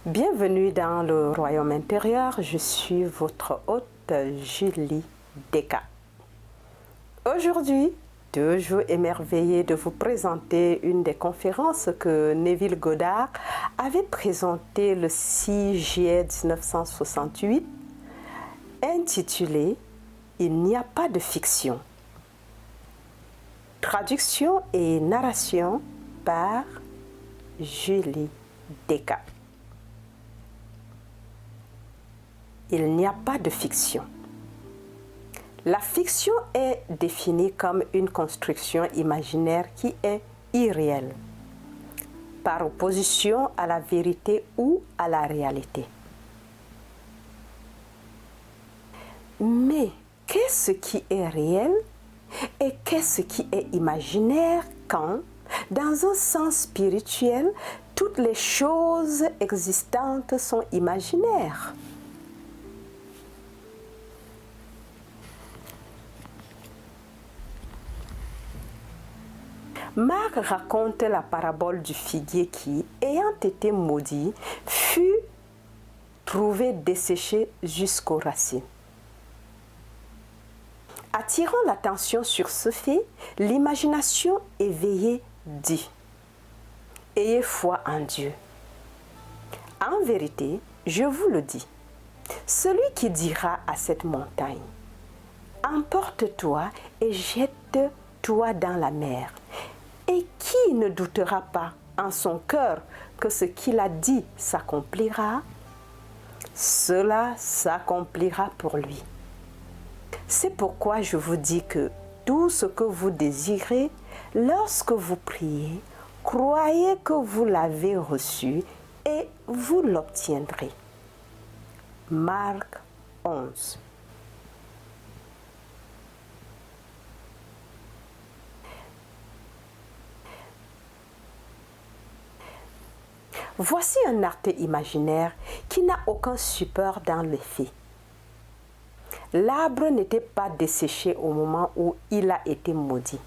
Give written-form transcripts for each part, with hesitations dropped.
Bienvenue dans le royaume intérieur, je suis votre hôte Julie Deka. Aujourd'hui, toujours émerveillée de vous présenter une des conférences que Neville Goddard avait présentées le 6 juillet 1968, intitulée « Il n'y a pas de fiction ». Traduction et narration par Julie Deka. Il n'y a pas de fiction. La fiction est définie comme une construction imaginaire qui est irréelle, par opposition à la vérité ou à la réalité. Mais qu'est-ce qui est réel et qu'est-ce qui est imaginaire quand, dans un sens spirituel, toutes les choses existantes sont imaginaires? Marc raconte la parabole du figuier qui, ayant été maudit, fut trouvé desséché jusqu'aux racines. Attirant l'attention sur ce fait, l'imagination éveillée dit « Ayez foi en Dieu ». En vérité, je vous le dis, celui qui dira à cette montagne « Emporte-toi et jette-toi dans la mer », et qui ne doutera pas en son cœur que ce qu'il a dit s'accomplira, cela s'accomplira pour lui. C'est pourquoi je vous dis que tout ce que vous désirez, lorsque vous priez, croyez que vous l'avez reçu et vous l'obtiendrez. Marc 11. Voici un arte imaginaire qui n'a aucun support dans les faits. L'arbre n'était pas desséché au moment où il a été maudit.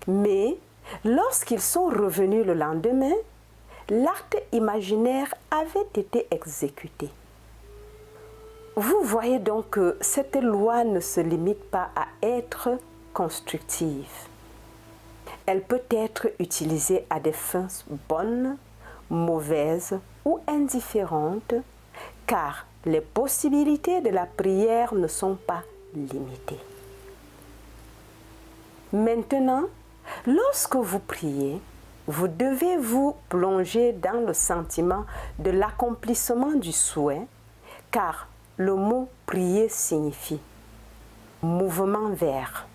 Mais lorsqu'ils sont revenus le lendemain, l'acte imaginaire avait été exécuté. Vous voyez donc que cette loi ne se limite pas à être constructive. Elle peut être utilisée à des fins bonnes, mauvaises ou indifférentes, car les possibilités de la prière ne sont pas limitées. Maintenant, lorsque vous priez, vous devez vous plonger dans le sentiment de l'accomplissement du souhait, car le mot prier signifie mouvement vers,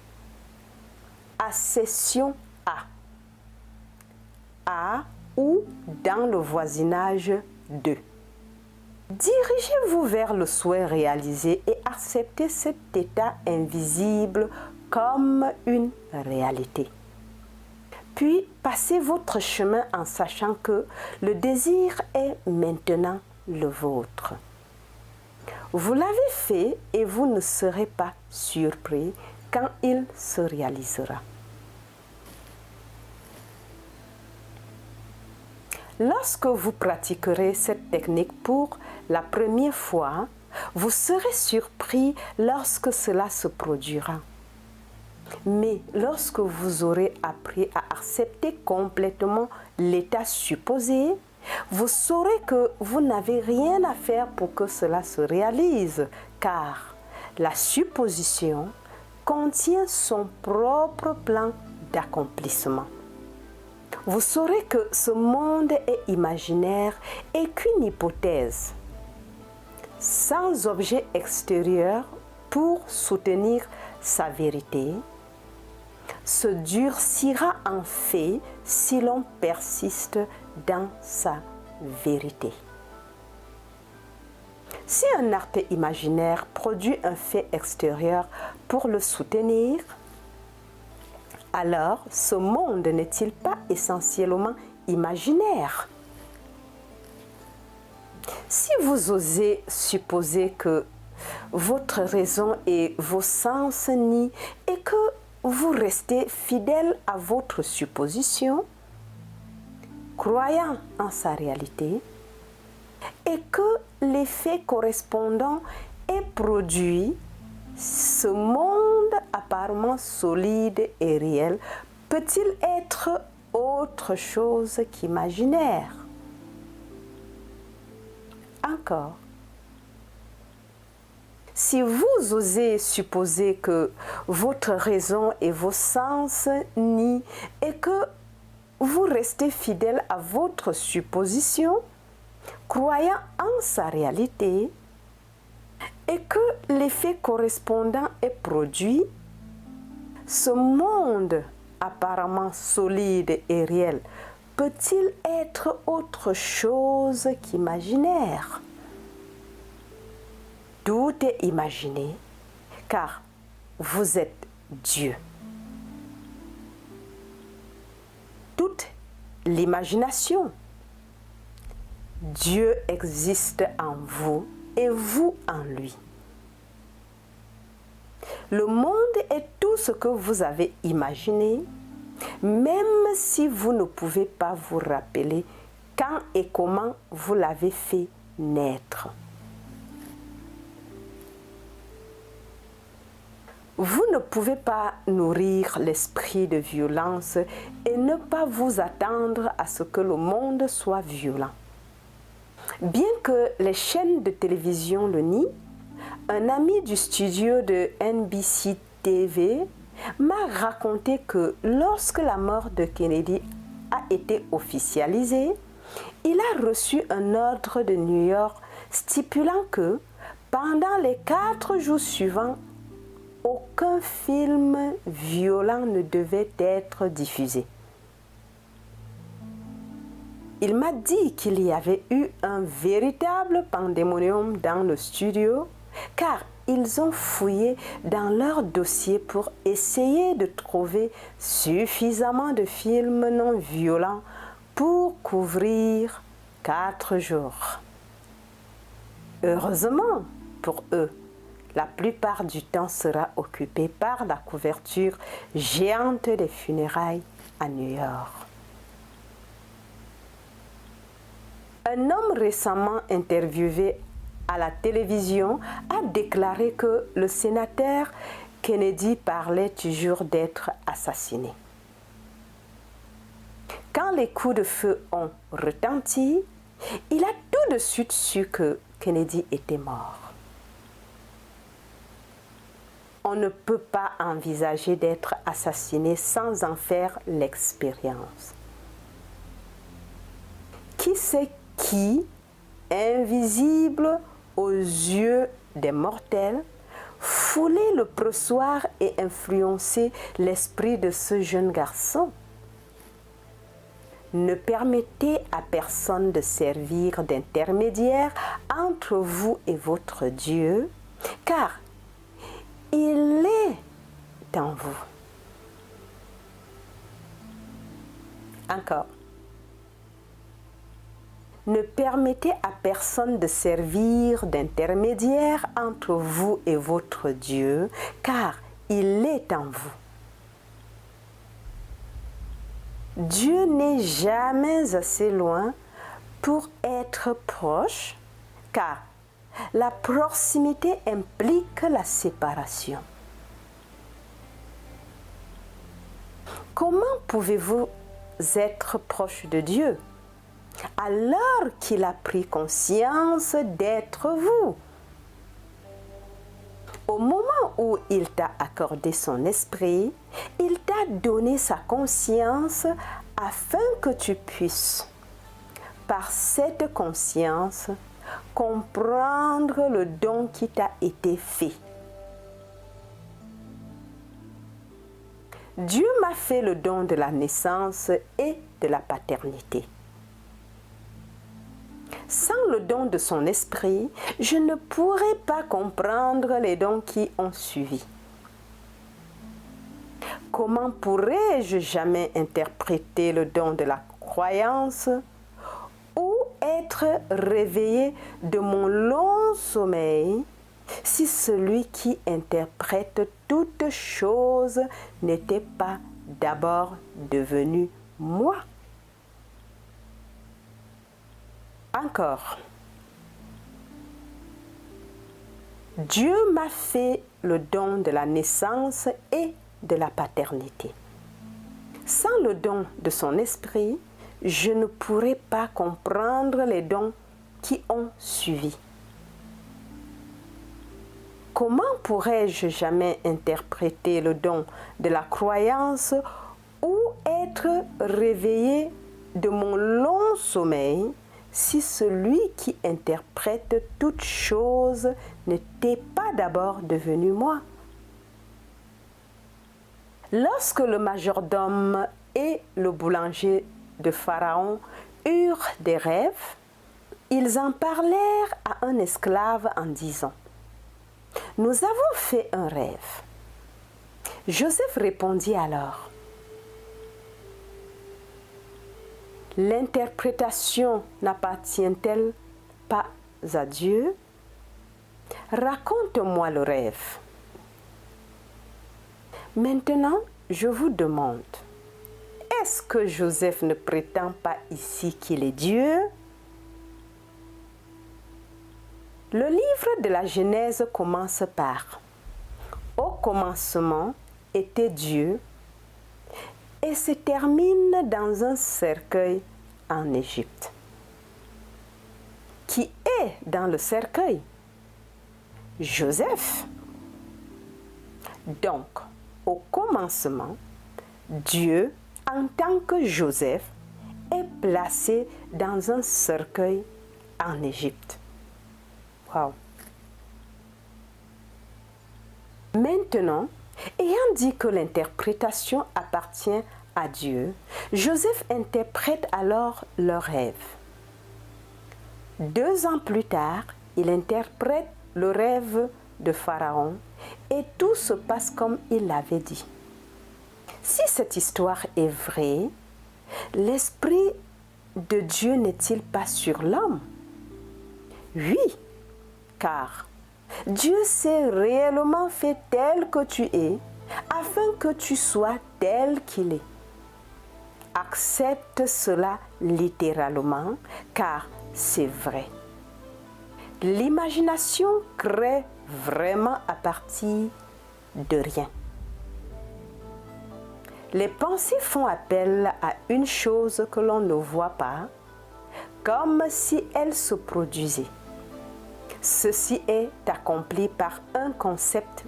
accession à ou dans le voisinage de. Dirigez-vous vers le souhait réalisé et acceptez cet état invisible comme une réalité. Puis passez votre chemin en sachant que le désir est maintenant le vôtre. Vous l'avez fait et vous ne serez pas surpris quand il se réalisera. Lorsque vous pratiquerez cette technique pour la première fois, vous serez surpris lorsque cela se produira. Mais lorsque vous aurez appris à accepter complètement l'état supposé, vous saurez que vous n'avez rien à faire pour que cela se réalise, car la supposition contient son propre plan d'accomplissement. Vous saurez que ce monde est imaginaire et qu'une hypothèse, sans objet extérieur pour soutenir sa vérité, se durcira en fait si l'on persiste dans sa vérité. Si un acte imaginaire produit un fait extérieur pour le soutenir, alors ce monde n'est-il pas essentiellement imaginaire? Si vous osez supposer que votre raison et vos sens nient et que vous restez fidèle à votre supposition, croyant en sa réalité, et que l'effet correspondant est produit, ce monde apparemment solide et réel peut-il être autre chose qu'imaginaire? Encore, si vous osez supposer que votre raison et vos sens nient et que vous restez fidèle à votre supposition, croyant en sa réalité, et que l'effet correspondant est produit, ce monde apparemment solide et réel peut-il être autre chose qu'imaginaire? Tout est imaginé, car vous êtes Dieu. Toute l'imagination. Dieu existe en vous et vous en lui. Le monde est tout ce que vous avez imaginé, même si vous ne pouvez pas vous rappeler quand et comment vous l'avez fait naître. Vous ne pouvez pas nourrir l'esprit de violence et ne pas vous attendre à ce que le monde soit violent. Bien que les chaînes de télévision le nient, un ami du studio de NBC TV m'a raconté que lorsque la mort de Kennedy a été officialisée, il a reçu un ordre de New York stipulant que pendant les 4 jours suivants, aucun film violent ne devait être diffusé. Il m'a dit qu'il y avait eu un véritable pandémonium dans le studio, car ils ont fouillé dans leur dossier pour essayer de trouver suffisamment de films non violents pour couvrir 4 jours. Heureusement pour eux, la plupart du temps sera occupé par la couverture géante des funérailles à New York. Un homme récemment interviewé à la télévision a déclaré que le sénateur Kennedy parlait toujours d'être assassiné. Quand les coups de feu ont retenti, il a tout de suite su que Kennedy était mort. On ne peut pas envisager d'être assassiné sans en faire l'expérience. Qui sait qui, invisible aux yeux des mortels, foulait le pressoir et influençait l'esprit de ce jeune garçon? Ne permettez à personne de servir d'intermédiaire entre vous et votre Dieu, car il est en vous. Encore. Ne permettez à personne de servir d'intermédiaire entre vous et votre Dieu, car il est en vous. Dieu n'est jamais assez loin pour être proche, car la proximité implique la séparation. Comment pouvez-vous être proche de Dieu alors qu'il a pris conscience d'être vous? Au moment où il t'a accordé son esprit, il t'a donné sa conscience afin que tu puisses, par cette conscience, comprendre le don qui t'a été fait. Dieu m'a fait le don de la naissance et de la paternité. Sans le don de son esprit, je ne pourrais pas comprendre les dons qui ont suivi. Comment pourrais-je jamais interpréter le don de la croyance ou être réveillé de mon long sommeil si celui qui interprète toutes choses n'était pas d'abord devenu moi? Encore, Dieu m'a fait le don de la naissance et de la paternité. Sans le don de son esprit, je ne pourrais pas comprendre les dons qui ont suivi. Comment pourrais-je jamais interpréter le don de la croyance ou être réveillé de mon long sommeil si celui qui interprète toutes choses n'était pas d'abord devenu moi? Lorsque le majordome et le boulanger de Pharaon eurent des rêves, ils en parlèrent à un esclave en disant: « Nous avons fait un rêve. » Joseph répondit alors: « L'interprétation n'appartient-elle pas à Dieu? Raconte-moi le rêve. » Maintenant, je vous demande, est-ce que Joseph ne prétend pas ici qu'il est Dieu? Le livre de la Genèse commence par « Au commencement était Dieu » et se termine dans un cercueil en Égypte. Qui est dans le cercueil? Joseph. Donc, au commencement, Dieu, en tant que Joseph, est placé dans un cercueil en Égypte. Wow. Maintenant, ayant dit que l'interprétation appartient à Dieu, Joseph interprète alors le rêve. 2 ans plus tard, il interprète le rêve de Pharaon et tout se passe comme il l'avait dit. Si cette histoire est vraie, l'Esprit de Dieu n'est-il pas sur l'homme? Oui, car Dieu s'est réellement fait tel que tu es, afin que tu sois tel qu'il est. Accepte cela littéralement, car c'est vrai. L'imagination crée vraiment à partir de rien. Les pensées font appel à une chose que l'on ne voit pas, comme si elle se produisait. Ceci est accompli par un concept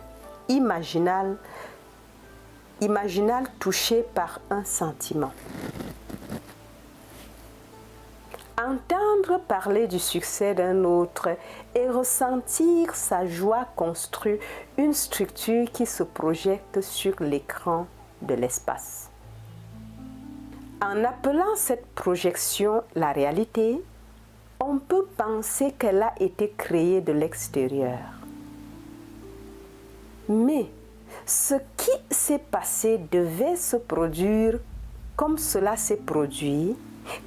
imaginal touché par un sentiment. Entendre parler du succès d'un autre et ressentir sa joie construit une structure qui se projette sur l'écran de l'espace. En appelant cette projection la réalité, on peut penser qu'elle a été créée de l'extérieur. Mais ce qui s'est passé devait se produire comme cela s'est produit,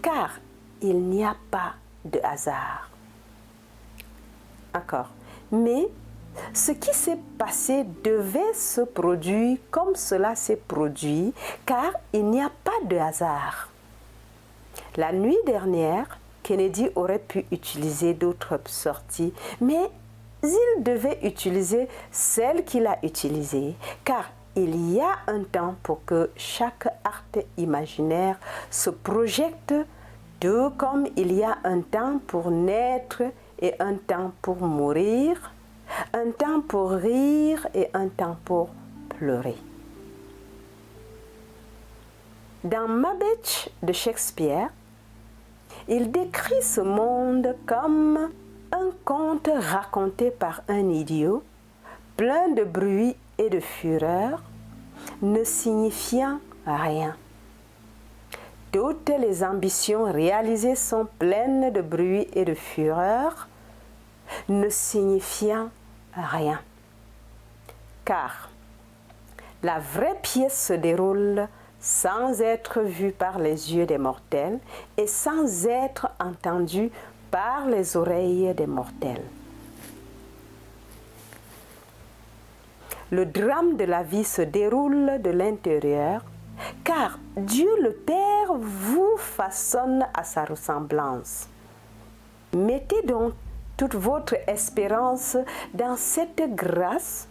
car il n'y a pas de hasard. Encore. Mais ce qui s'est passé devait se produire comme cela s'est produit, car il n'y a pas de hasard. La nuit dernière, Kennedy aurait pu utiliser d'autres sorties, mais il devait utiliser celle qu'il a utilisée, car il y a un temps pour que chaque acte imaginaire se projette, tout comme il y a un temps pour naître et un temps pour mourir, un temps pour rire et un temps pour pleurer. Dans Macbeth de Shakespeare, il décrit ce monde comme un conte raconté par un idiot, plein de bruit et de fureur, ne signifiant rien. Toutes les ambitions réalisées sont pleines de bruit et de fureur, ne signifiant rien. Car la vraie pièce se déroule sans être vue par les yeux des mortels et sans être entendue par les oreilles des mortels. Le drame de la vie se déroule de l'intérieur, car Dieu le Père vous façonne à sa ressemblance. Mettez donc toute votre espérance dans cette grâce,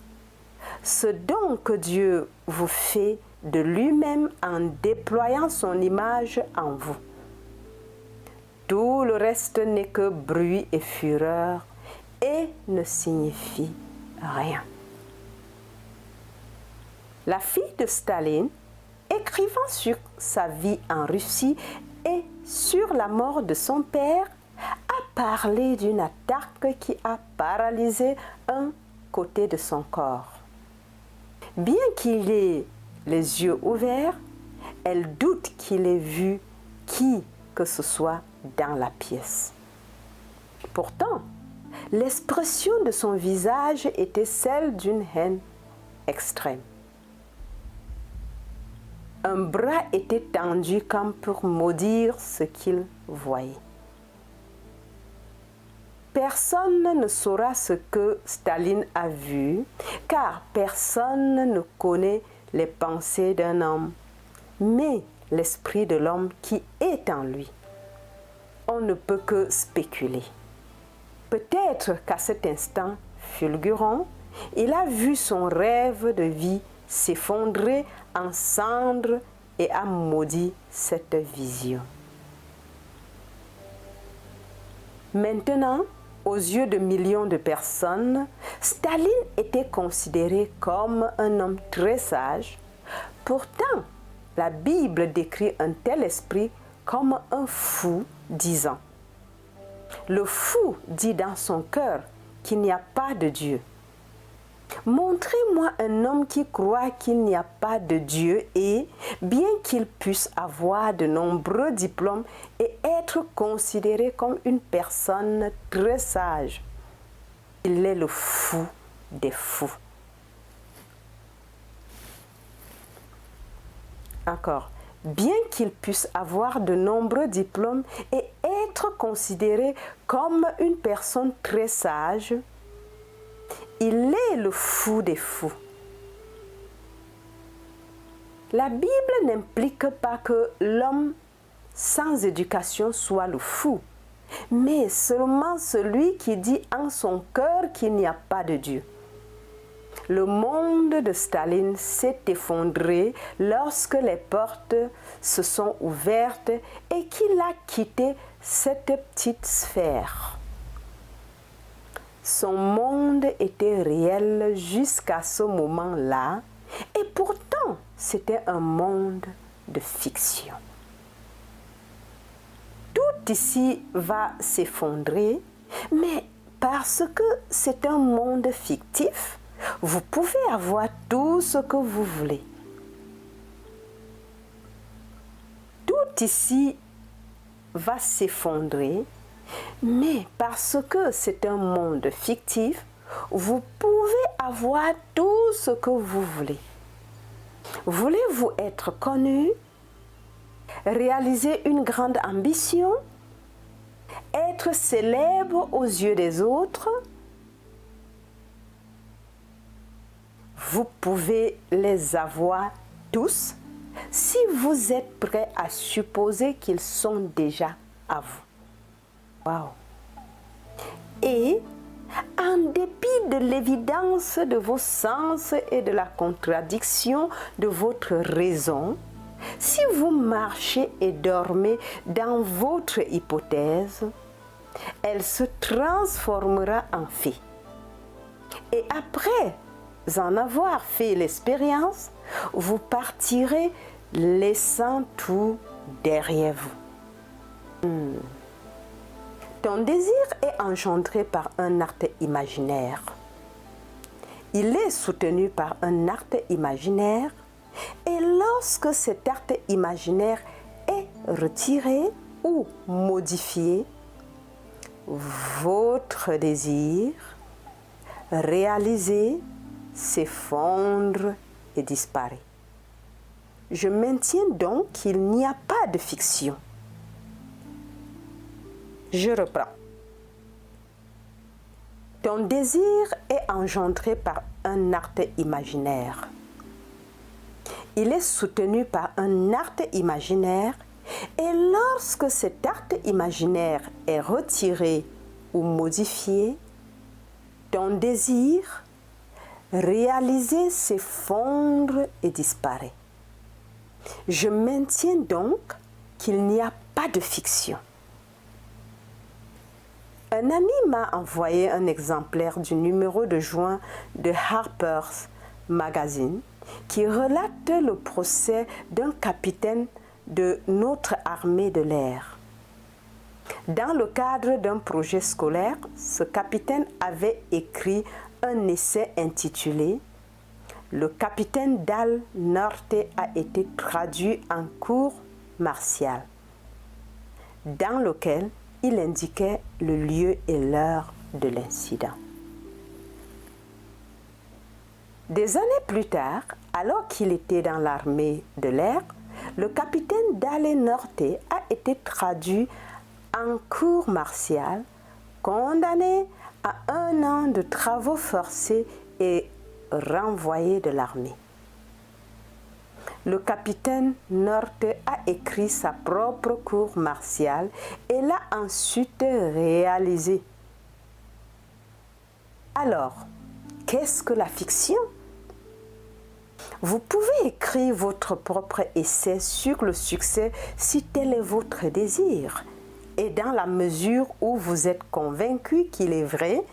ce don que Dieu vous fait de lui-même en déployant son image en vous. Tout le reste n'est que bruit et fureur et ne signifie rien. La fille de Staline, écrivant sur sa vie en Russie et sur la mort de son père, a parlé d'une attaque qui a paralysé un côté de son corps. Bien qu'il ait les yeux ouverts, elle doute qu'il ait vu qui que ce soit dans la pièce. Pourtant, l'expression de son visage était celle d'une haine extrême. Un bras était tendu comme pour maudire ce qu'il voyait. Personne ne saura ce que Staline a vu, car personne ne connaît les pensées d'un homme, mais l'esprit de l'homme qui est en lui. On ne peut que spéculer. Peut-être qu'à cet instant fulgurant, il a vu son rêve de vie s'effondrer en cendres et a maudit cette vision. Maintenant, aux yeux de millions de personnes, Staline était considéré comme un homme très sage. Pourtant, la Bible décrit un tel esprit comme un fou, disant: le fou dit dans son cœur qu'il n'y a pas de Dieu. Montrez-moi un homme qui croit qu'il n'y a pas de Dieu et, bien qu'il puisse avoir de nombreux diplômes et être considéré comme une personne très sage, il est le fou des fous. Encore, bien qu'il puisse avoir de nombreux diplômes et être considéré comme une personne très sage, il est le fou des fous. La Bible n'implique pas que l'homme sans éducation soit le fou, mais seulement celui qui dit en son cœur qu'il n'y a pas de Dieu. Le monde de Staline s'est effondré lorsque les portes se sont ouvertes et qu'il a quitté cette petite sphère. Son monde était réel jusqu'à ce moment-là, et pourtant c'était un monde de fiction. Tout ici va s'effondrer, mais parce que c'est un monde fictif, vous pouvez avoir tout ce que vous voulez. Tout ici va s'effondrer, mais parce que c'est un monde fictif, vous pouvez avoir tout ce que vous voulez. Voulez-vous être connu, réaliser une grande ambition, être célèbre aux yeux des autres? Vous pouvez les avoir tous si vous êtes prêt à supposer qu'ils sont déjà à vous. Wow. Et en dépit de l'évidence de vos sens et de la contradiction de votre raison, si vous marchez et dormez dans votre hypothèse, elle se transformera en fait. Et après en avoir fait l'expérience, vous partirez laissant tout derrière vous. Ton désir est engendré par un acte imaginaire. Il est soutenu par un acte imaginaire, et lorsque cet acte imaginaire est retiré ou modifié, votre désir réalisé s'effondre et disparaît. Je maintiens donc qu'il n'y a pas de fiction. Je reprends. Ton désir est engendré par un acte imaginaire. Il est soutenu par un acte imaginaire, et lorsque cet acte imaginaire est retiré ou modifié, ton désir réalisé s'effondre et disparaît. Je maintiens donc qu'il n'y a pas de fiction. Un ami m'a envoyé un exemplaire du numéro de juin de Harper's Magazine qui relate le procès d'un capitaine de notre armée de l'air. Dans le cadre d'un projet scolaire, ce capitaine avait écrit un essai intitulé « Le capitaine Dal Norte a été traduit en cours martial », dans lequel il indiquait le lieu et l'heure de l'incident. Des années plus tard, alors qu'il était dans l'armée de l'air, le capitaine Dale Norte a été traduit en cour martiale, condamné à 1 an de travaux forcés et renvoyé de l'armée. Le capitaine Norte a écrit sa propre cour martiale et l'a ensuite réalisée. Alors, qu'est-ce que la fiction? Vous pouvez écrire votre propre essai sur le succès si tel est votre désir. Et dans la mesure où vous êtes convaincu qu'il est vrai,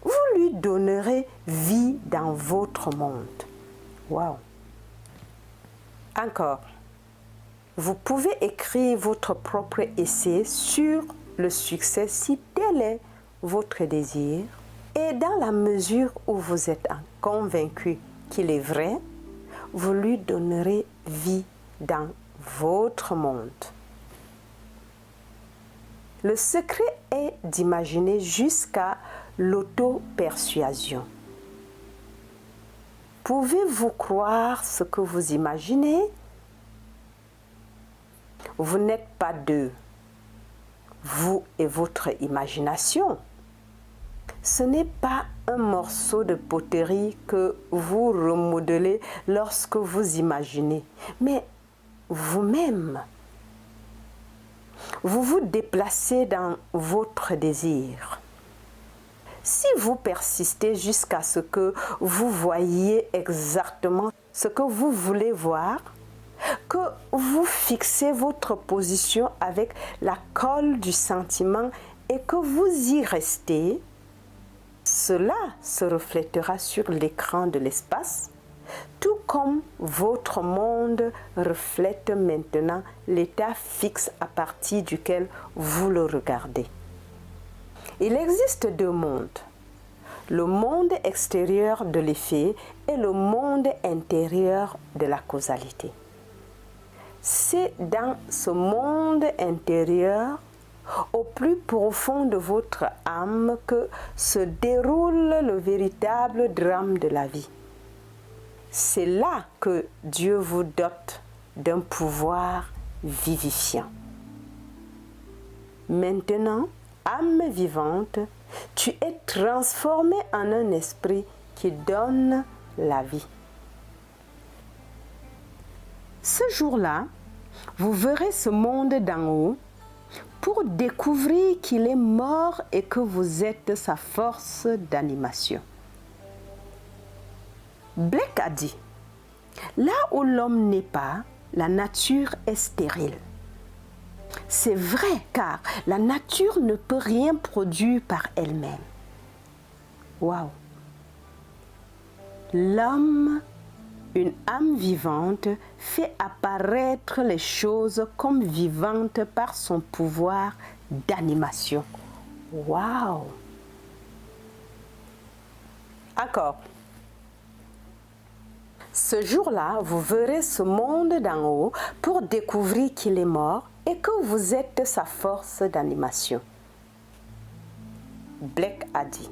vous lui donnerez vie dans votre monde. Wow! Encore, vous pouvez écrire votre propre essai sur le succès si tel est votre désir. Et dans la mesure où vous êtes convaincu qu'il est vrai, vous lui donnerez vie dans votre monde. Le secret est d'imaginer jusqu'à l'auto-persuasion. Pouvez-vous croire ce que vous imaginez? Vous n'êtes pas deux, vous et votre imagination. Ce n'est pas un morceau de poterie que vous remodelez lorsque vous imaginez, mais vous-même. Vous vous déplacez dans votre désir. Si vous persistez jusqu'à ce que vous voyiez exactement ce que vous voulez voir, que vous fixez votre position avec la colle du sentiment et que vous y restez, cela se reflètera sur l'écran de l'espace, tout comme votre monde reflète maintenant l'état fixe à partir duquel vous le regardez. Il existe 2 mondes, le monde extérieur de l'effet et le monde intérieur de la causalité. C'est dans ce monde intérieur, au plus profond de votre âme, que se déroule le véritable drame de la vie. C'est là que Dieu vous dote d'un pouvoir vivifiant. Maintenant, âme vivante, tu es transformé en un esprit qui donne la vie. Ce jour-là, vous verrez ce monde d'en haut pour découvrir qu'il est mort et que vous êtes sa force d'animation. Blake a dit, « Là où l'homme n'est pas, la nature est stérile. » C'est vrai, car la nature ne peut rien produire par elle-même. Waouh! L'homme, une âme vivante, fait apparaître les choses comme vivantes par son pouvoir d'animation. Waouh! Encore. Ce jour-là, vous verrez ce monde d'en haut pour découvrir qu'il est mort et que vous êtes sa force d'animation. Blake a dit,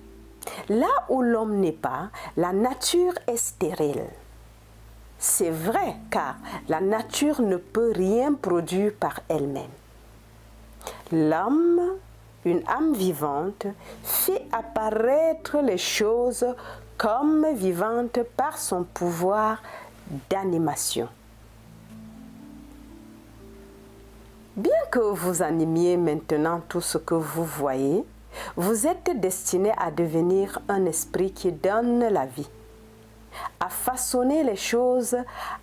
« Là où l'homme n'est pas, la nature est stérile. » C'est vrai, car la nature ne peut rien produire par elle-même. L'homme, une âme vivante, fait apparaître les choses comme vivantes par son pouvoir d'animation. Bien que vous animiez maintenant tout ce que vous voyez, Vous êtes destiné à devenir un esprit qui donne la vie, à façonner les choses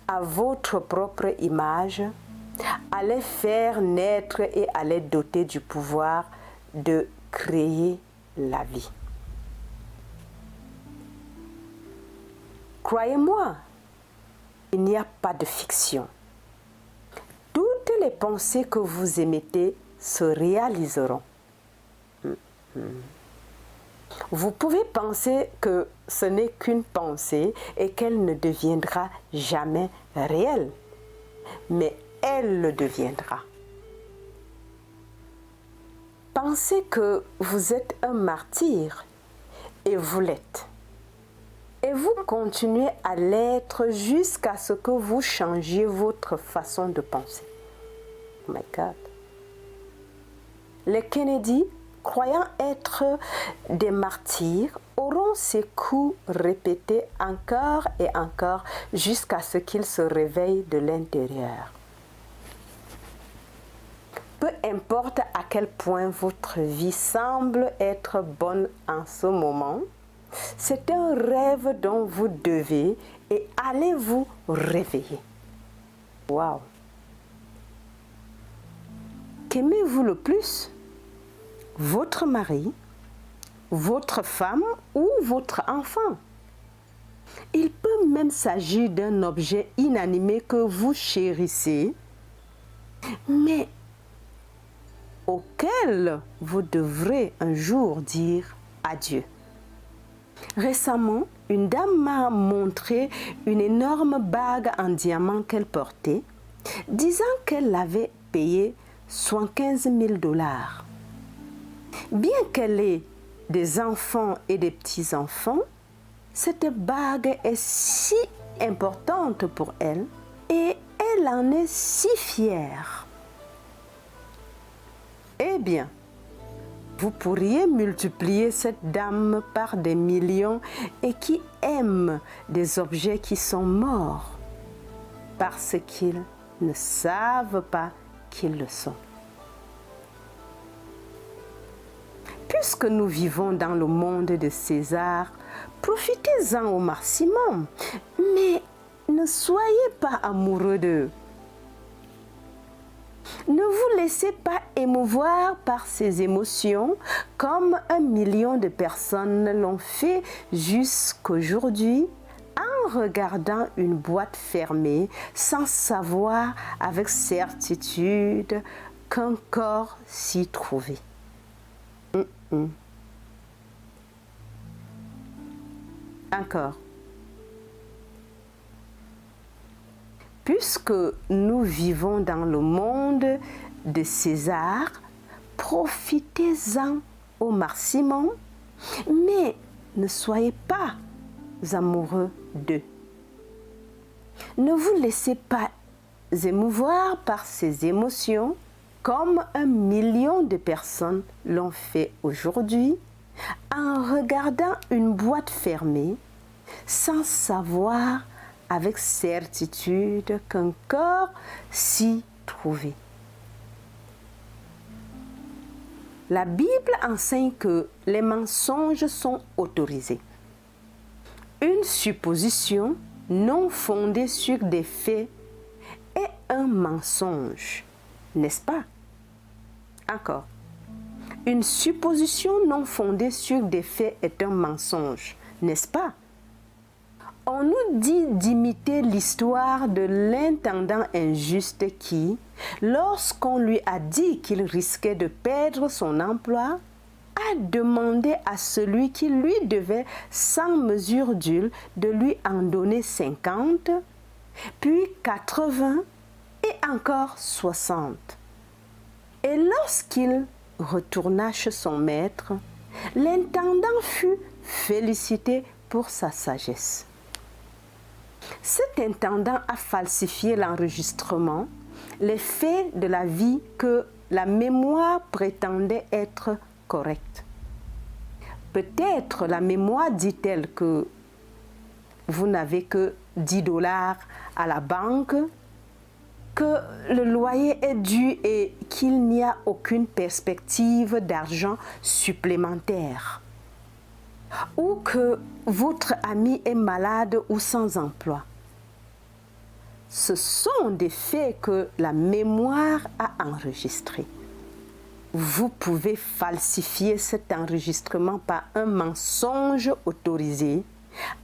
à votre propre image, à les faire naître et à les doter du pouvoir de créer la vie. Croyez-moi, il n'y a pas de fiction. Toutes les pensées que vous émettez se réaliseront. Vous pouvez penser que ce n'est qu'une pensée et qu'elle ne deviendra jamais réelle, mais elle le deviendra. Pensez que vous êtes un martyr et vous l'êtes. Et vous continuez à l'être jusqu'à ce que vous changiez votre façon de penser. Oh my God. Les Kennedy, croyant être des martyrs, auront ces coups répétés encore et encore jusqu'à ce qu'ils se réveillent de l'intérieur. Peu importe à quel point votre vie semble être bonne en ce moment, c'est un rêve dont vous devez et allez vous réveiller. Waouh! Qu'aimez-vous le plus? Votre mari, votre femme ou votre enfant? Il peut même s'agir d'un objet inanimé que vous chérissez, mais auquel vous devrez un jour dire adieu. Récemment, une dame m'a montré une énorme bague en diamant qu'elle portait, disant qu'elle l'avait payée 75 000 $. Bien qu'elle ait des enfants et des petits-enfants, cette bague est si importante pour elle et elle en est si fière. Eh bien, vous pourriez multiplier cette dame par des millions et qui aiment des objets qui sont morts parce qu'ils ne savent pas qu'ils le sont. Puisque nous vivons dans le monde de César, profitez-en au maximum, mais ne soyez pas amoureux d'eux. Ne vous laissez pas émouvoir par ces émotions comme 1 million de personnes l'ont fait jusqu'aujourd'hui en regardant une boîte fermée sans savoir avec certitude qu'un corps s'y trouvait. Encore. Puisque nous vivons dans le monde de César, profitez-en au maximum, mais ne soyez pas amoureux d'eux. Ne vous laissez pas émouvoir par ces émotions comme 1 million de personnes l'ont fait aujourd'hui en regardant une boîte fermée sans savoir avec certitude qu'un corps s'y trouvait. La Bible enseigne que les mensonges sont autorisés. Une supposition non fondée sur des faits est un mensonge, n'est-ce pas? Encore. Une supposition non fondée sur des faits est un mensonge, n'est-ce pas? On nous dit d'imiter l'histoire de l'intendant injuste qui, lorsqu'on lui a dit qu'il risquait de perdre son emploi, a demandé à celui qui lui devait 100 mesures d'huile de lui en donner 50, puis 80 et encore 60. Et lorsqu'il retourna chez son maître, l'intendant fut félicité pour sa sagesse. Cet intendant a falsifié l'enregistrement, les faits de la vie que la mémoire prétendait être correcte. Peut-être la mémoire dit-elle que vous n'avez que 10 $ à la banque, que le loyer est dû et qu'il n'y a aucune perspective d'argent supplémentaire, ou que votre ami est malade ou sans emploi. Ce sont des faits que la mémoire a enregistrés. Vous pouvez falsifier cet enregistrement par un mensonge autorisé,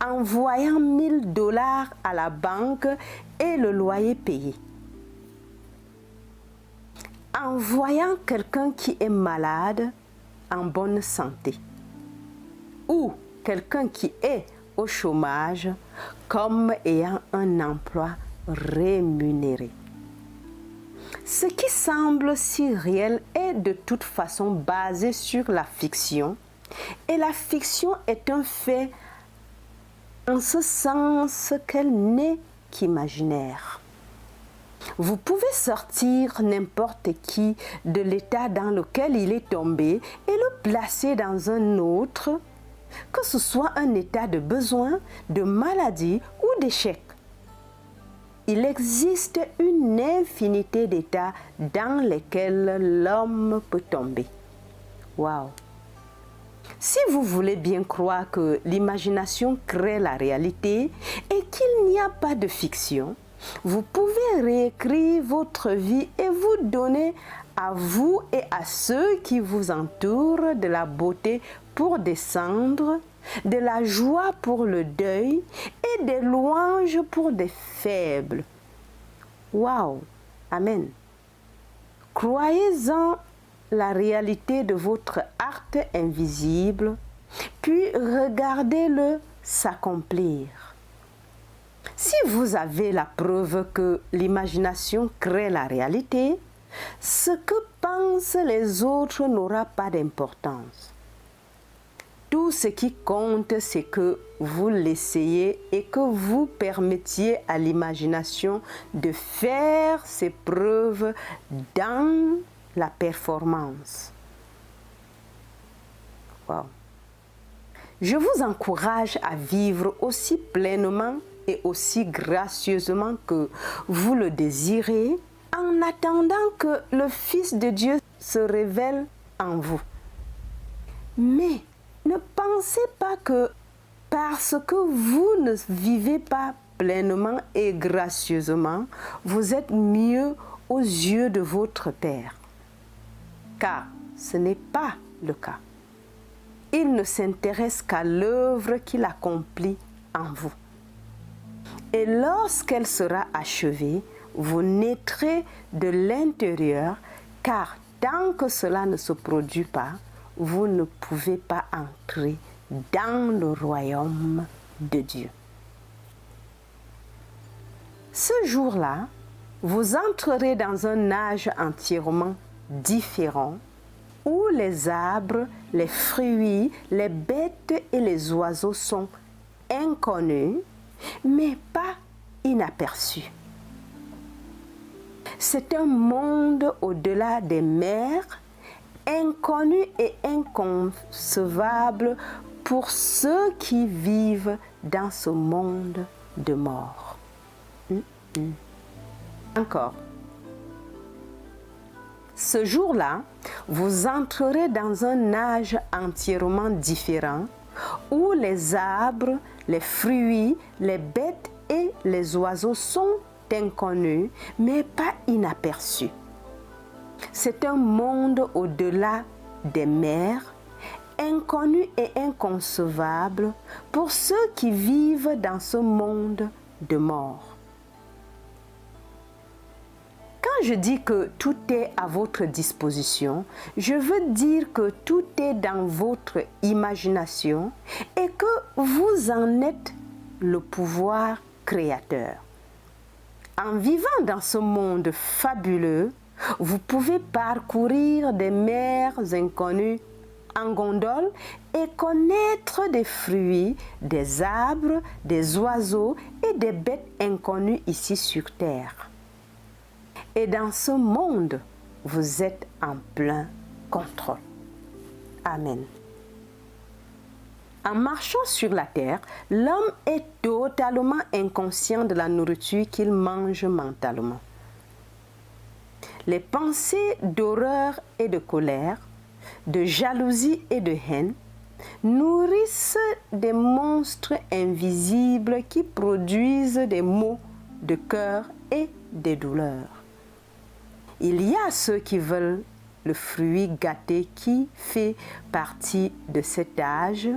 envoyant 1000 $ à la banque et le loyer payé. En voyant quelqu'un qui est malade en bonne santé ou quelqu'un qui est au chômage comme ayant un emploi rémunéré. Ce qui semble si réel est de toute façon basé sur la fiction, et la fiction est un fait en ce sens qu'elle n'est qu'imaginaire. Vous pouvez sortir n'importe qui de l'état dans lequel il est tombé et le placer dans un autre, que ce soit un état de besoin, de maladie ou d'échec. Il existe une infinité d'états dans lesquels l'homme peut tomber. Waouh! Si vous voulez bien croire que l'imagination crée la réalité et qu'il n'y a pas de fiction, vous pouvez réécrire votre vie et vous donner à vous et à ceux qui vous entourent de la beauté pour descendre, de la joie pour le deuil et des louanges pour des faibles. Waouh! Amen. Croyez-en la réalité de votre acte invisible, puis regardez-le s'accomplir. Si vous avez la preuve que l'imagination crée la réalité, ce que pensent les autres n'aura pas d'importance. Tout ce qui compte, c'est que vous l'essayez et que vous permettiez à l'imagination de faire ses preuves dans la performance. Wow. Je vous encourage à vivre aussi pleinement et aussi gracieusement que vous le désirez, en attendant que le Fils de Dieu se révèle en vous. Mais ne pensez pas que parce que vous ne vivez pas pleinement et gracieusement, vous êtes mieux aux yeux de votre Père. Car ce n'est pas le cas. Il ne s'intéresse qu'à l'œuvre qu'il accomplit en vous. Et lorsqu'elle sera achevée, vous naîtrez de l'intérieur, car tant que cela ne se produit pas, vous ne pouvez pas entrer dans le royaume de Dieu. Ce jour-là, vous entrerez dans un âge entièrement différent, où les arbres, les fruits, les bêtes et les oiseaux sont inconnus, mais pas inaperçus. C'est un monde au-delà des mers, inconnu et inconcevable pour ceux qui vivent dans ce monde de mort. Encore. Ce jour-là, vous entrerez dans un âge entièrement différent où les arbres, les fruits, les bêtes et les oiseaux sont inconnus, mais pas inaperçus. C'est un monde au-delà des mers, inconnu et inconcevable pour ceux qui vivent dans ce monde de mort. Quand je dis que tout est à votre disposition, je veux dire que tout est dans votre imagination et que vous en êtes le pouvoir créateur. En vivant dans ce monde fabuleux, vous pouvez parcourir des mers inconnues en gondole et connaître des fruits, des arbres, des oiseaux et des bêtes inconnues ici sur terre. Et dans ce monde, vous êtes en plein contrôle. Amen. En marchant sur la terre, l'homme est totalement inconscient de la nourriture qu'il mange mentalement. Les pensées d'horreur et de colère, de jalousie et de haine nourrissent des monstres invisibles qui produisent des maux de cœur et des douleurs. Il y a ceux qui veulent le fruit gâté qui fait partie de cet âge,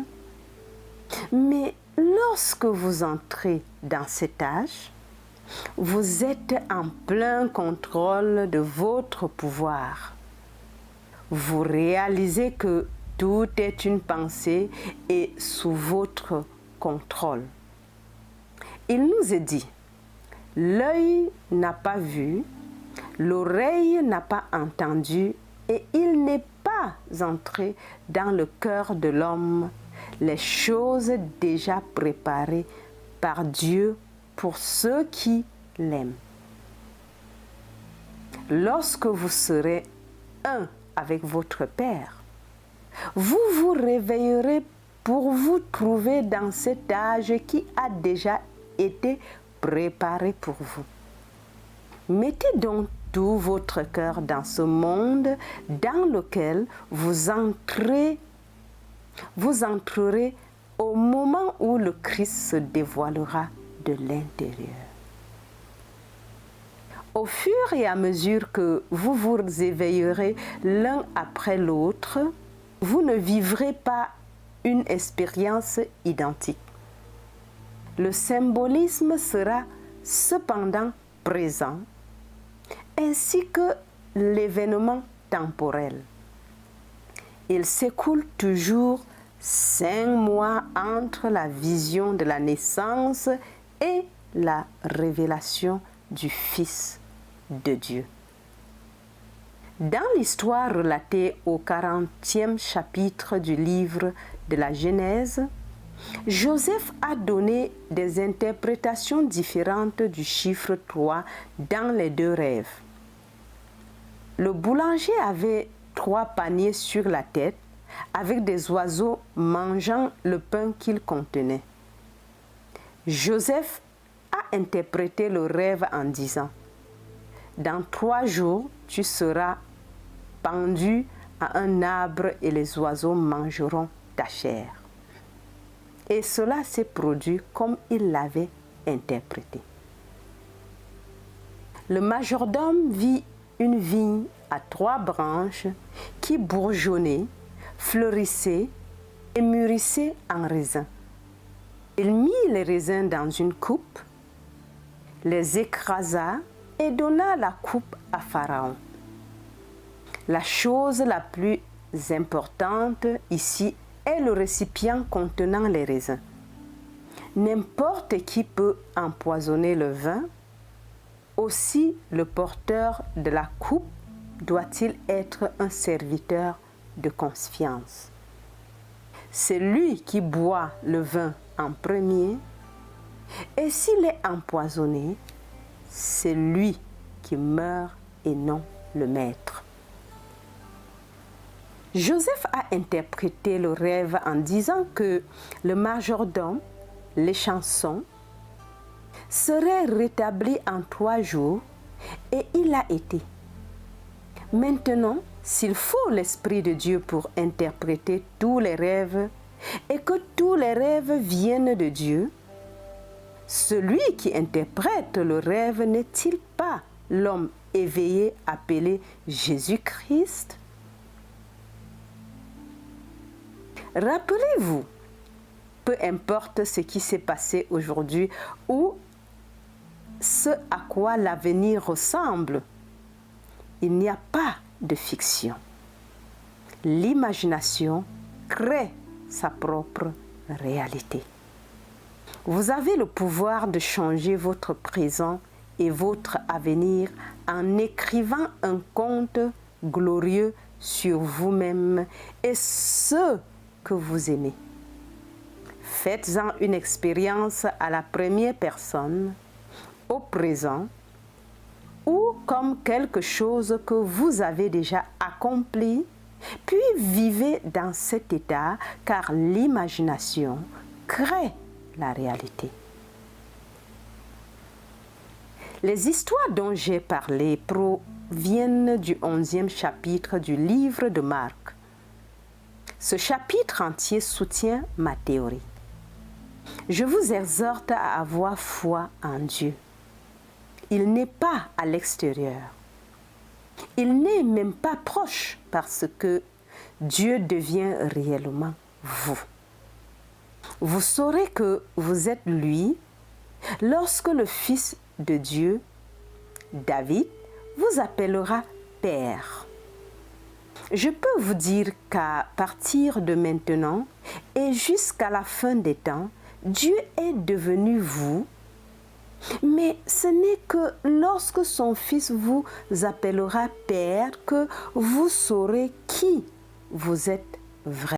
mais lorsque vous entrez dans cet âge, vous êtes en plein contrôle de votre pouvoir. Vous réalisez que tout est une pensée et sous votre contrôle. Il nous est dit, l'œil n'a pas vu, l'oreille n'a pas entendu et il n'est pas entré dans le cœur de l'homme les choses déjà préparées par Dieu pour ceux qui l'aiment. Lorsque vous serez un avec votre Père, vous vous réveillerez pour vous trouver dans cet âge qui a déjà été préparé pour vous. Mettez donc tout votre cœur dans ce monde dans lequel vous entrerez au moment où le Christ se dévoilera de l'intérieur. Au fur et à mesure que vous vous éveillerez l'un après l'autre, vous ne vivrez pas une expérience identique. Le symbolisme sera cependant présent, ainsi que l'événement temporel. Il s'écoule toujours 5 mois entre la vision de la naissance et la révélation du Fils de Dieu. Dans l'histoire relatée au 40e chapitre du livre de la Genèse, Joseph a donné des interprétations différentes du chiffre 3 dans les 2 rêves. Le boulanger avait 3 paniers sur la tête avec des oiseaux mangeant le pain qu'il contenait. Joseph a interprété le rêve en disant « Dans 3 jours, tu seras pendu à un arbre et les oiseaux mangeront ta chair. » Et cela s'est produit comme il l'avait interprété. Le majordome vit une vigne à 3 branches qui bourgeonnait, fleurissait et mûrissait en raisins. Il mit les raisins dans une coupe, les écrasa et donna la coupe à Pharaon. La chose la plus importante ici est le récipient contenant les raisins. N'importe qui peut empoisonner le vin, aussi le porteur de la coupe doit-il être un serviteur de confiance. C'est lui qui boit le vin en premier, et s'il est empoisonné, c'est lui qui meurt et non le maître. Joseph a interprété le rêve en disant que le majordome, l'échanson, serait rétabli en 3 jours, et il l'a été. Maintenant, s'il faut l'Esprit de Dieu pour interpréter tous les rêves, et que tous les rêves viennent de Dieu, celui qui interprète le rêve n'est-il pas l'homme éveillé appelé Jésus-Christ? Rappelez-vous, peu importe ce qui s'est passé aujourd'hui ou ce à quoi l'avenir ressemble, il n'y a pas de fiction. L'imagination crée sa propre réalité. Vous avez le pouvoir de changer votre présent et votre avenir en écrivant un conte glorieux sur vous-même et ceux que vous aimez. Faites-en une expérience à la première personne, au présent, ou comme quelque chose que vous avez déjà accompli, puis vivez dans cet état, car l'imagination crée la réalité. Les histoires dont j'ai parlé viennent du 11e chapitre du livre de Marc. Ce chapitre entier soutient ma théorie. Je vous exhorte à avoir foi en Dieu. Il n'est pas à l'extérieur. Il n'est même pas proche parce que Dieu devient réellement vous. Vous saurez que vous êtes lui lorsque le Fils de Dieu, David, vous appellera Père. Je peux vous dire qu'à partir de maintenant et jusqu'à la fin des temps, Dieu est devenu vous, mais ce n'est que lorsque son Fils vous appellera Père que vous saurez qui vous êtes vraiment.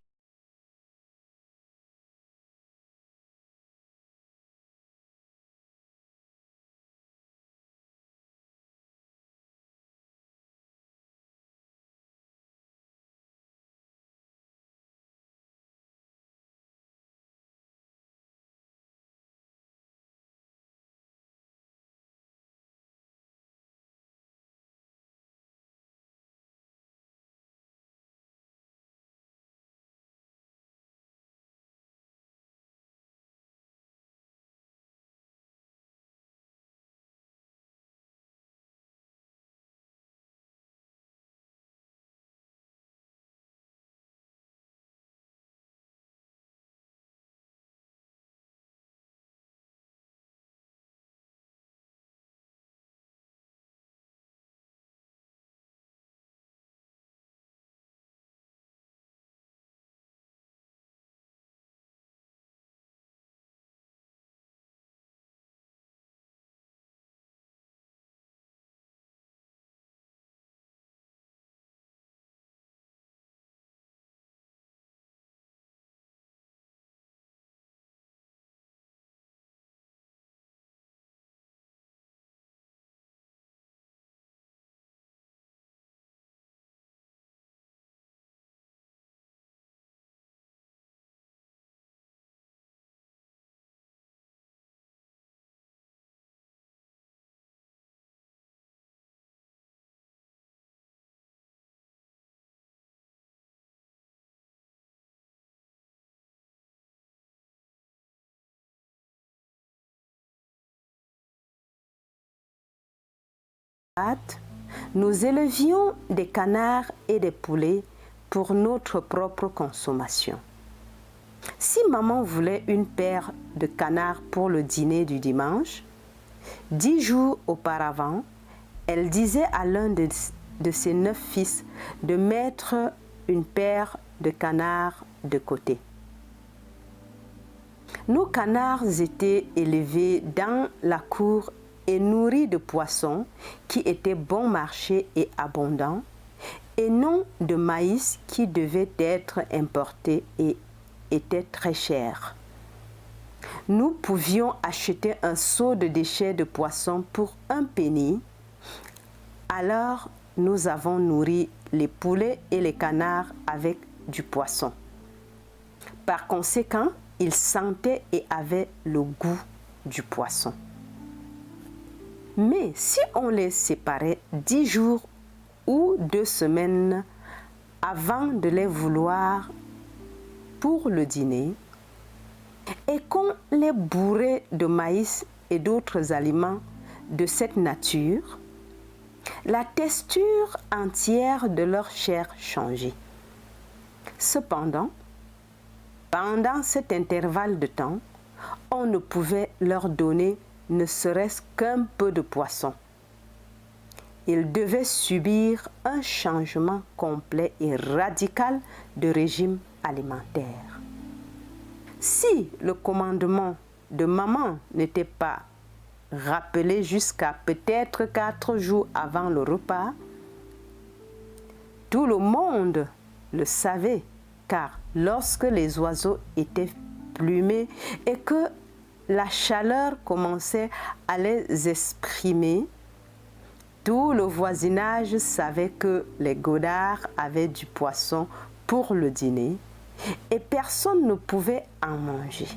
Nous élevions des canards et des poulets pour notre propre consommation. Si maman voulait une paire de canards pour le dîner du dimanche, 10 jours auparavant, elle disait à l'un de ses 9 fils de mettre une paire de canards de côté. Nos canards étaient élevés dans la cour et nourris de poissons qui étaient bon marché et abondants, et non de maïs qui devait être importé et était très cher. Nous pouvions acheter un seau de déchets de poissons pour 1 penny. Alors, nous avons nourri les poulets et les canards avec du poisson. Par conséquent, ils sentaient et avaient le goût du poisson. Mais si on les séparait 10 jours ou 2 semaines avant de les vouloir pour le dîner, et qu'on les bourrait de maïs et d'autres aliments de cette nature, la texture entière de leur chair changeait. Cependant, pendant cet intervalle de temps, on ne pouvait leur donner ne serait-ce qu'un peu de poisson. Ils devaient subir un changement complet et radical de régime alimentaire. Si le commandement de maman n'était pas rappelé jusqu'à peut-être 4 jours avant le repas, tout le monde le savait, car lorsque les oiseaux étaient plumés et que la chaleur commençait à les exprimer, tout le voisinage savait que les godards avaient du poisson pour le dîner et personne ne pouvait en manger.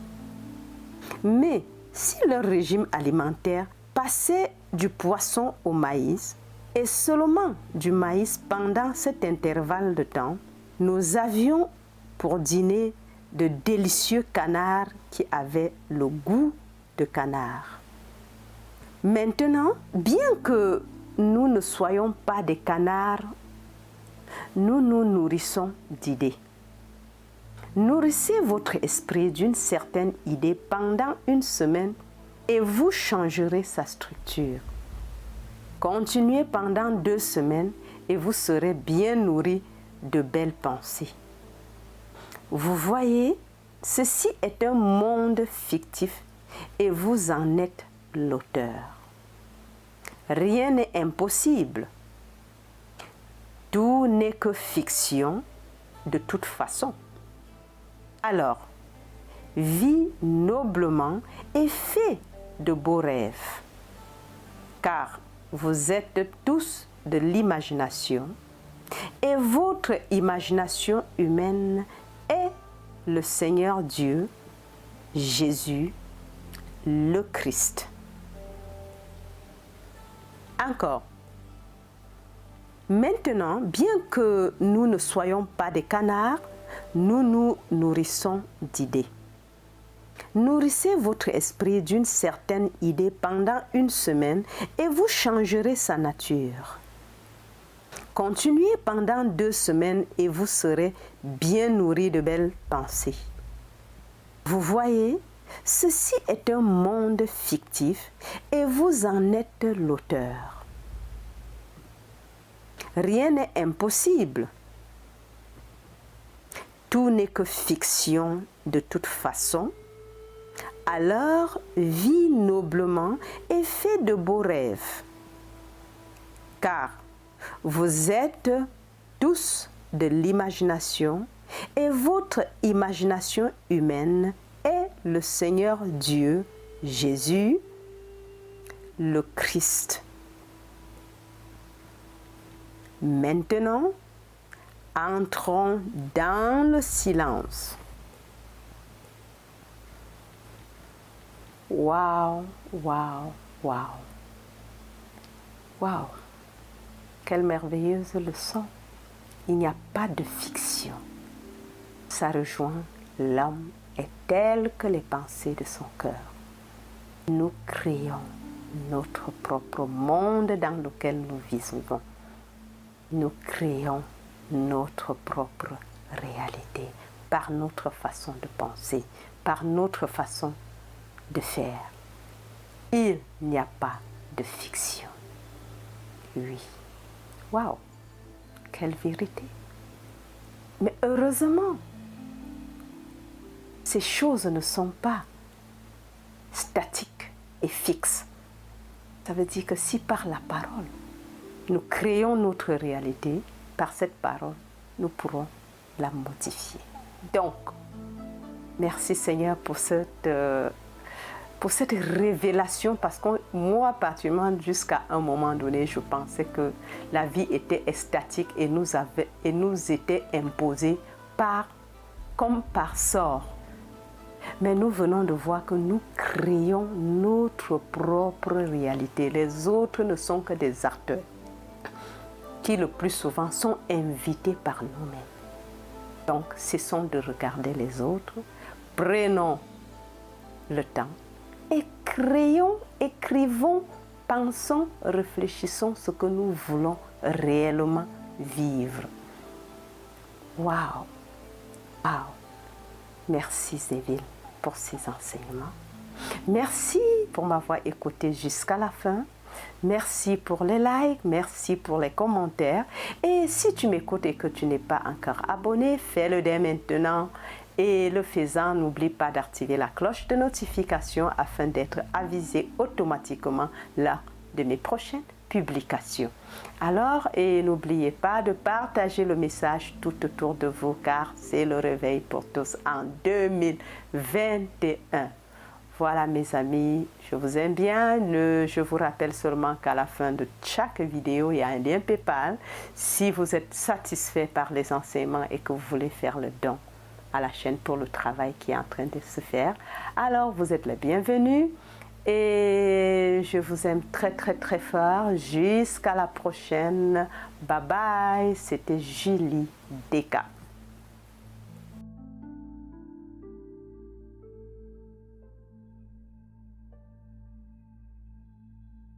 Mais si leur régime alimentaire passait du poisson au maïs, et seulement du maïs pendant cet intervalle de temps, nous avions pour dîner de délicieux canards qui avaient le goût de canard. Maintenant, bien que nous ne soyons pas des canards, nous nous nourrissons d'idées. Nourrissez votre esprit d'une certaine idée pendant une semaine et vous changerez sa structure. Continuez pendant 2 semaines et vous serez bien nourris de belles pensées. Vous voyez, ceci est un monde fictif et vous en êtes l'auteur. Rien n'est impossible. Tout n'est que fiction de toute façon. Alors, vis noblement et fais de beaux rêves, car vous êtes tous de l'imagination et votre imagination humaine est le Seigneur Dieu, Jésus, le Christ. Encore. Maintenant, bien que nous ne soyons pas des canards, nous nous nourrissons d'idées. Nourrissez votre esprit d'une certaine idée pendant une semaine et vous changerez sa nature. Continuez pendant 2 semaines et vous serez bien nourris de belles pensées. Vous voyez, ceci est un monde fictif et vous en êtes l'auteur. Rien n'est impossible. Tout n'est que fiction de toute façon. Alors, vis noblement et fais de beaux rêves. Car vous êtes tous de l'imagination et votre imagination humaine est le Seigneur Dieu, Jésus, le Christ. Maintenant, entrons dans le silence. Waouh, waouh, waouh. Waouh. Quelle merveilleuse leçon. Il n'y a pas de fiction. Ça rejoint l'homme est tel que les pensées de son cœur. Nous créons notre propre monde dans lequel nous vivons. Nous créons notre propre réalité par notre façon de penser, par notre façon de faire. Il n'y a pas de fiction. Oui. Waouh! Quelle vérité! Mais heureusement, ces choses ne sont pas statiques et fixes. Ça veut dire que si par la parole, nous créons notre réalité, par cette parole, nous pourrons la modifier. Donc, merci Seigneur pour cette révélation, parce que moi, particulièrement, jusqu'à un moment donné, je pensais que la vie était statique et nous était imposée comme par sort. Mais nous venons de voir que nous créons notre propre réalité. Les autres ne sont que des acteurs qui le plus souvent sont invités par nous-mêmes. Donc, cessons de regarder les autres, prenons le temps et créons, écrivons, pensons, réfléchissons ce que nous voulons réellement vivre. Waouh! Waouh! Merci Zéville pour ces enseignements. Merci pour m'avoir écouté jusqu'à la fin. Merci pour les likes, merci pour les commentaires. Et si tu m'écoutes et que tu n'es pas encore abonné, fais-le dès maintenant. Et le faisant, n'oublie pas d'activer la cloche de notification afin d'être avisé automatiquement lors de mes prochaines publications. Alors, et n'oubliez pas de partager le message tout autour de vous, car c'est le réveil pour tous en 2021. Voilà mes amis, je vous aime bien. Je vous rappelle seulement qu'à la fin de chaque vidéo, il y a un lien PayPal. Si vous êtes satisfait par les enseignements et que vous voulez faire le don à la chaîne pour le travail qui est en train de se faire, alors vous êtes les bienvenus. Et je vous aime très très très fort. Jusqu'à la prochaine. Bye bye. C'était Julie Deka.